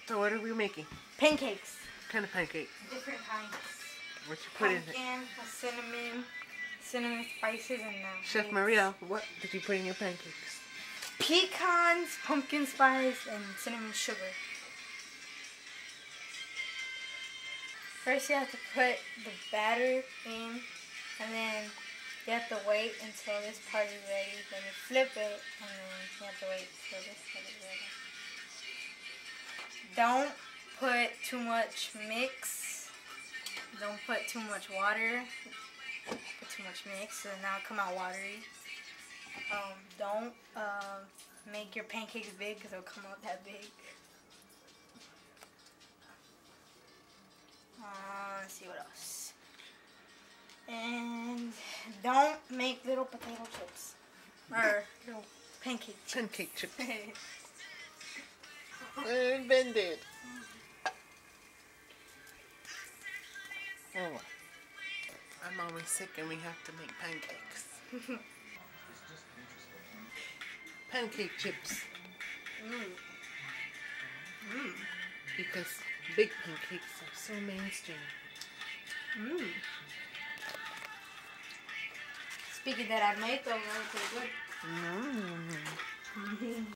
So what are we making? Pancakes. What kind of pancake? Different kinds. What you put in it? Pumpkin, cinnamon spices, and Chef Maria, what did you put in your pancakes? Pecans, pumpkin spice, and cinnamon sugar. First you have to put the batter in, and then you have to wait until this part is ready. Then you flip it, and then you have to wait until this part is ready. Don't put too much mix. Don't put too much water. Put too much mix, so now it'll come out watery. Don't make your pancakes big, because it'll come out that big. Let's see what else. And don't make little potato chips. Or little pancake chips. Pancake chips. Invented. Oh, I'm always sick and we have to make pancakes. Pancake chips. Because big pancakes are so mainstream. Speaking that, I made those really pretty good.